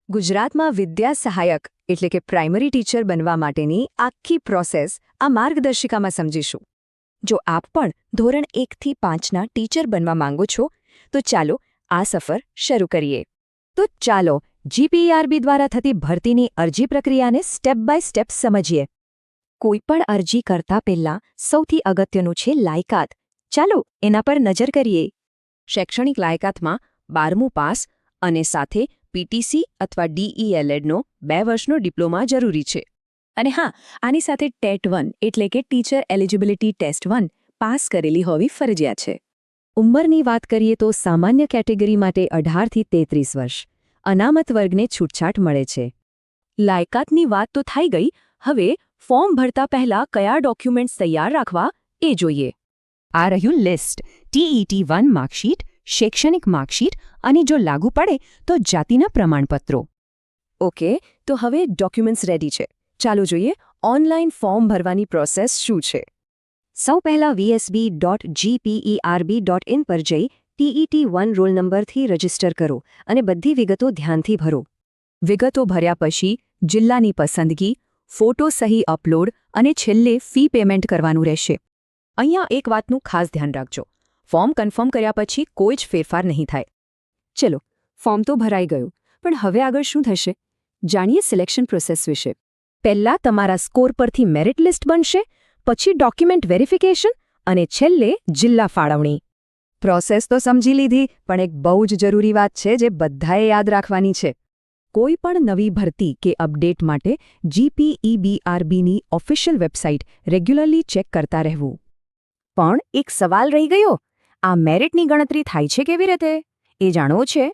ગુજરાતમાં વિદ્યા સહાયક એટલે કે પ્રાઇમરી ટીચર બનવા માટેની આખી પ્રોસેસ આ માર્ગદર્શિકામાં સમજીશું. જો આપ પણ ધોરણ 1થી 5ના ટીચર બનવા માંગો છો તો ચાલો આ સફર શરૂ કરીએ. તો ચાલો જીપીઈઆરબી દ્વારા થતી ભરતીની અરજી પ્રક્રિયાને સ્ટેપ બાય સ્ટેપ સમજીએ. કોઈપણ અરજી કરતા પહેલાં સૌથી અગત્યનું છે લાયકાત. ચાલો એના પર નજર કરીએ. શૈક્ષણિક લાયકાતમાં 12મું પાસ અને સાથે પીટીસી અથવા ડીઈએલએડનો 2 વર્ષનો ડિપ્લોમા જરૂરી છે. અને હા, આની સાથે ટેટ 1 એટલે કે ટીચર એલિજિબિલિટી ટેસ્ટ 1 પાસ કરેલી હોવી ફરજિયાત છે. ઉંમરની વાત કરીએ તો સામાન્ય કેટેગરી માટે 18થી 33 વર્ષ, અનામત વર્ગને છૂટછાટ મળે છે. લાયકાતની વાત તો થઈ ગઈ. હવે ફોર્મ ભરતા પહેલા કયા ડોક્યુમેન્ટ્સ તૈયાર રાખવા એ જોઈએ. આ રહ્યું લિસ્ટ: ટીઈટી 1 માર્કશીટ, શૈક્ષણિક માર્કશીટ અને જો લાગુ પડે તો જાતિના પ્રમાણપત્રો. ઓકે, તો હવે ડોક્યુમેન્ટ્સ રેડી છે. ચાલો જોઈએ ઓનલાઈન ફોર્મ ભરવાની પ્રોસેસ શું છે. સૌ પહેલાં vsb.gpeerb.in પર જઈ ટીઈટી 1 રોલ નંબરથી રજીસ્ટર કરો અને બધી વિગતો ધ્યાનથી ભરો. વિગતો ભર્યા પછી જિલ્લાની પસંદગી, ફોટો સહી અપલોડ અને છેલ્લે ફી પેમેન્ટ કરવાનું રહેશે. અહીંયા એક વાતનું ખાસ ધ્યાન રાખજો: ફોર્મ કન્ફર્મ કર્યા પછી કોઈ જ ફેરફાર નહીં થાય. ચલો, ફોર્મ તો ભરાઈ ગયું, પણ હવે આગળ શું થશે? જાણીએ સિલેક્શન પ્રોસેસ વિશે. પહેલાં તમારા સ્કોર પરથી મેરિટ લિસ્ટ બનશે, પછી ડોક્યુમેન્ટ વેરિફિકેશન અને છેલ્લે જિલ્લા ફાળવણી. પ્રોસેસ તો સમજી લીધી, પણ એક બહુ જ જરૂરી વાત છે જે બધાએ યાદ રાખવાની છે. કોઈ પણ નવી ભરતી કે અપડેટ માટે જીપીઈબીઆરબીની ઓફિશિયલ વેબસાઇટ રેગ્યુલરલી ચેક કરતા રહેવું. પણ એક સવાલ રહી ગયો: આ મેરિટની ગણતરી થાય છે કેવી રીતે? એ જાણવો છે